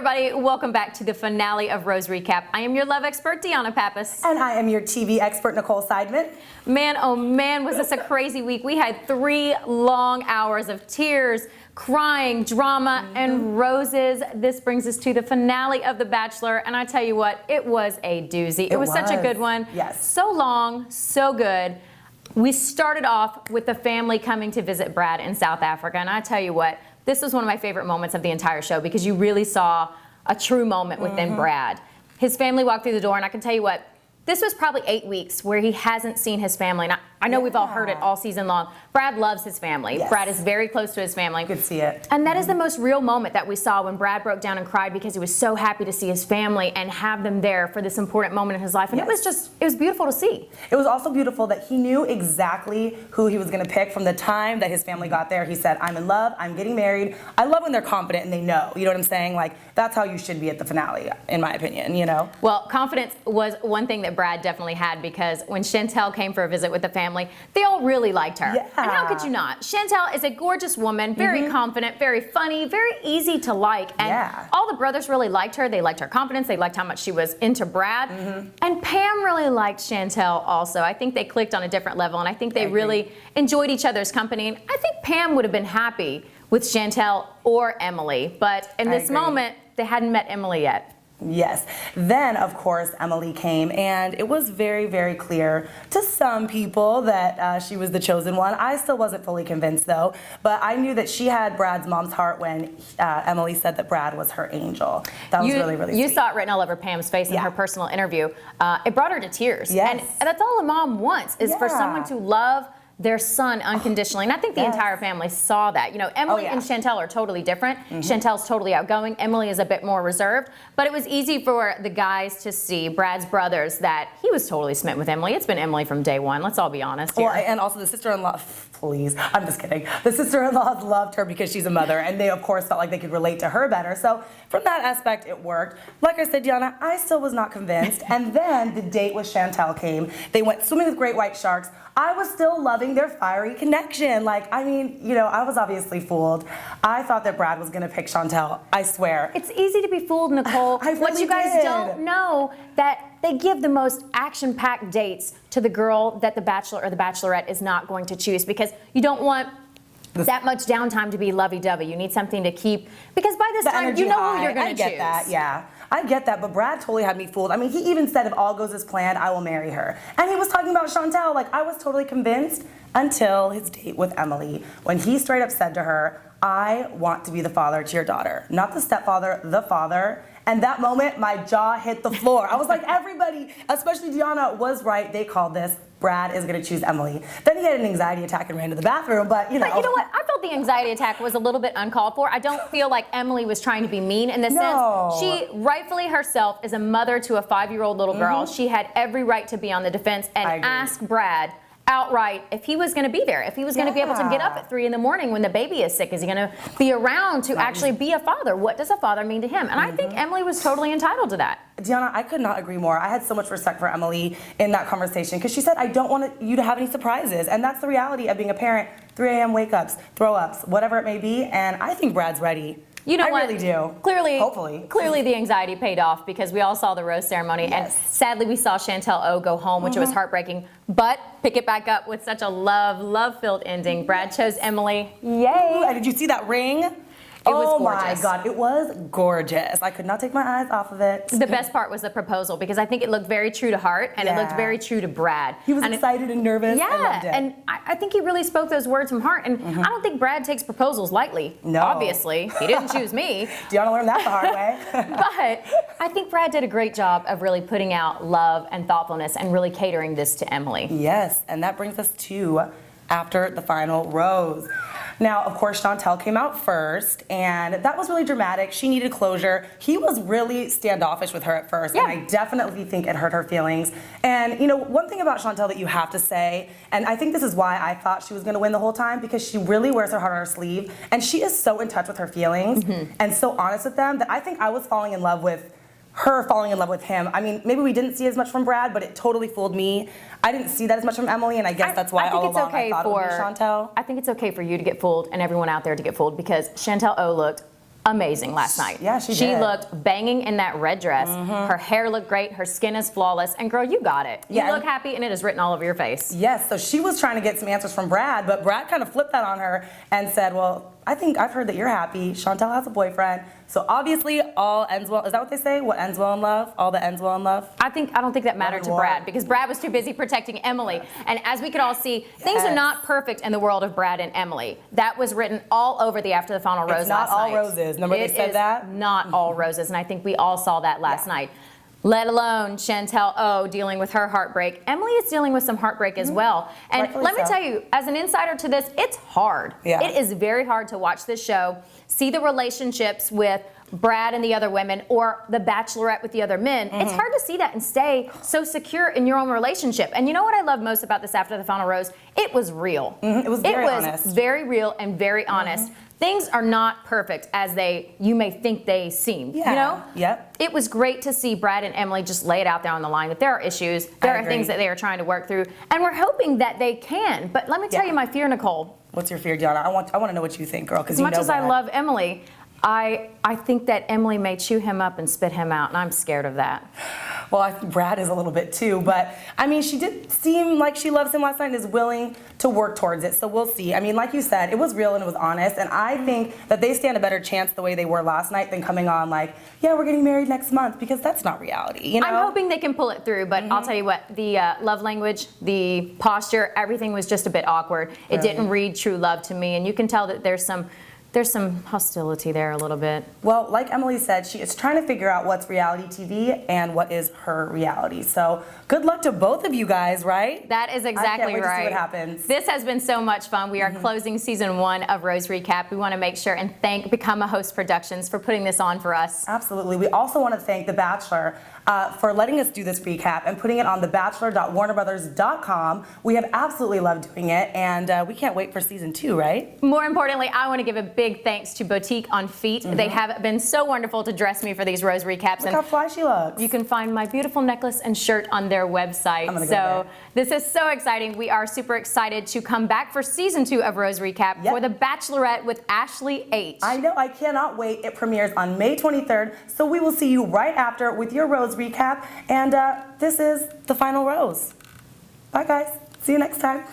everybody, welcome back to the finale of Rose Recap. I am your love expert, DeAnna Pappas. And I am your TV expert, Nicole Seidman. Man, oh man, was this a crazy week. We had 3 long hours of tears, crying, drama, and roses. This brings us to the finale of The Bachelor, and I tell you what, it was a doozy. It was such a good one. Yes. So long, so good. We started off with the family coming to visit Brad in South Africa, and I tell you what, this was one of my favorite moments of the entire show because you really saw a true moment within Brad. His family walked through the door, and I can tell you what, this was probably 8 weeks where he hasn't seen his family. And I know we've all heard it all season long. Brad loves his family. Yes. Brad is very close to his family. You could see it. And that is the most real moment that we saw when Brad broke down and cried because he was so happy to see his family and have them there for this important moment in his life. And it was beautiful to see. It was also beautiful that he knew exactly who he was going to pick from the time that his family got there. He said, I'm in love, I'm getting married. I love when they're confident and they know. You know what I'm saying? Like, that's how you should be at the finale, in my opinion, you know? Well, confidence was one thing that Brad definitely had because when Chantel came for a visit with the family, they all really liked her. Yeah. And how could you not? Chantel is a gorgeous woman, very confident, very funny, very easy to like. And all the brothers really liked her. They liked her confidence. They liked how much she was into Brad. And Pam really liked Chantel also. I think they clicked on a different level, and I think they really enjoyed each other's company. And I think Pam would have been happy with Chantel or Emily. But in this moment, they hadn't met Emily yet. Yes. Then, of course, Emily came, and it was very, very clear to some people that she was the chosen one. I still wasn't fully convinced, though, but I knew that she had Brad's mom's heart when Emily said that Brad was her angel. That was really, really sweet. You saw it written all over Pam's face in her personal interview. It brought her to tears. Yes. And that's all a mom wants, is for someone to love their son unconditionally. And I think the entire family saw that. You know, Emily and Chantel are totally different. Chantel's totally outgoing. Emily is a bit more reserved. But it was easy for the guys to see, Brad's brothers, that he was totally smitten with Emily. It's been Emily from day one. Let's all be honest here. Well, and also the sister-in-law, please, I'm just kidding. The sister-in-laws loved her because she's a mother, and they, of course, felt like they could relate to her better. So from that aspect, it worked. Like I said, DeAnna, I still was not convinced. And then the date with Chantel came. They went swimming with great white sharks. I was still loving their fiery connection. Like, I mean, you know, I was obviously fooled. I thought that Brad was going to pick Chantel. I swear. It's easy to be fooled, Nicole. I really What you guys did. don't know, that they give the most action-packed dates to the girl that the Bachelor or the Bachelorette is not going to choose, because you don't want that much downtime to be lovey-dovey. You need something to keep, because by this time you know who you're going to choose. I get that, yeah. I get that, but Brad totally had me fooled. I mean, he even said if all goes as planned, I will marry her. And he was talking about Chantel. Like, I was totally convinced until his date with Emily, when he straight up said to her, I want to be the father to your daughter. Not the stepfather, the father. And that moment, my jaw hit the floor. I was like, everybody, especially DeAnna, was right. They called this. Brad is going to choose Emily. Then he had an anxiety attack and ran to the bathroom, but you know. But you know what? I felt the anxiety attack was a little bit uncalled for. I don't feel like Emily was trying to be mean in the sense. She rightfully herself is a mother to a 5-year-old little girl. She had every right to be on the defense and ask Brad outright if he was going to be there, if he was going to be able to get up at 3 in the morning when the baby is sick. Is he going to be around to actually be a father? What does a father mean to him? And I think Emily was totally entitled to that. DeAnna, I could not agree more. I had so much respect for Emily in that conversation because she said, I don't want you to have any surprises. And that's the reality of being a parent. 3 a.m. wake-ups, throw-ups, whatever it may be. And I think Brad's ready. You know I what? really do. Clearly, hopefully. Clearly the anxiety paid off because we all saw the rose ceremony. And sadly, we saw Chantel O go home, which was heartbreaking. But pick it back up with such a love-filled ending. Brad chose Emily. Yay. And did you see that ring? It was gorgeous. Oh my God, it was gorgeous. I could not take my eyes off of it. The best part was the proposal because I think it looked very true to heart and it looked very true to Brad. He was excited and nervous. Yeah, I loved it. And I think he really spoke those words from heart. And I don't think Brad takes proposals lightly. No. Obviously, he didn't choose me. DeAnna learned that the hard way. But I think Brad did a great job of really putting out love and thoughtfulness and really catering this to Emily. Yes, and that brings us to after the final rose. Now, of course, Chantel came out first, and that was really dramatic. She needed closure. He was really standoffish with her at first, and I definitely think it hurt her feelings. And, you know, one thing about Chantel that you have to say, and I think this is why I thought she was going to win the whole time, because she really wears her heart on her sleeve, and she is so in touch with her feelings and so honest with them that I think I was falling in love with her falling in love with him. I mean, maybe we didn't see as much from Brad, but it totally fooled me. I didn't see that as much from Emily, and I guess that's why all along I thought it would be Chantel. I think it's okay for you to get fooled and everyone out there to get fooled because Chantel O looked amazing last night. Yeah, she did. She looked banging in that red dress. Her hair looked great. Her skin is flawless. And girl, you got it. You look happy and it is written all over your face. Yes, so she was trying to get some answers from Brad, but Brad kind of flipped that on her and said, well, I think I've heard that you're happy. Chantel has a boyfriend. So obviously all ends well. Is that what they say? What ends well in love? All that ends well in love? I don't think that mattered to Brad because Brad was too busy protecting Emily. And as we could all see, things are not perfect in the world of Brad and Emily. That was written all over the After the Final Rose last night. It's not all roses. Remember they said that? Not all roses. And I think we all saw that last night. Let alone Chantel dealing with her heartbreak. Emily is dealing with some heartbreak as well. And Rightfully let me so. tell you, as an insider to this, it's hard. Yeah. It is very hard to watch this show, see the relationships with Brad and the other women or the Bachelorette with the other men. It's hard to see that and stay so secure in your own relationship. And you know what I love most about this After the Final Rose? It was real. It was very honest. Very real and very honest. Things are not perfect as you may think they seem. You know? Yep. It was great to see Brad and Emily just lay it out there on the line that there are issues, there are things that they are trying to work through, and we're hoping that they can. But let me tell you my fear, Nicole. What's your fear, DeAnna? I want to know what you think, girl, because As much as I love Emily, I think that Emily may chew him up and spit him out, and I'm scared of that. Well, I think Brad is a little bit too, but I mean, she did seem like she loves him last night and is willing to work towards it, so we'll see. I mean, like you said, it was real and it was honest, and I think that they stand a better chance the way they were last night than coming on like, yeah, we're getting married next month, because that's not reality, you know? I'm hoping they can pull it through, but I'll tell you what, the love language, the posture, everything was just a bit awkward. It didn't read true love to me, and you can tell that there's some hostility there a little bit. Well, like Emily said, she is trying to figure out what's reality TV and what is her reality. So good luck to both of you guys, right? That is exactly I can't wait right. to see what happens. This has been so much fun. We are closing season 1 of Rose Recap. We want to make sure and thank Become a Host Productions for putting this on for us. Absolutely. We also want to thank The Bachelor for letting us do this recap and putting it on thebachelor.warnerbrothers.com. We have absolutely loved doing it, and we can't wait for season 2, right? More importantly, I want to give a big thanks to Boutique on Feet. They have been so wonderful to dress me for these Rose Recaps. Look how fly she looks. You can find my beautiful necklace and shirt on their website. I'm gonna go So there. this is so exciting. We are super excited to come back for season 2 of Rose Recap for The Bachelorette with Ashley H. I know, I cannot wait. It premieres on May 23rd, so we will see you right after with your Rose Recap. And this is The Final Rose. Bye, guys. See you next time.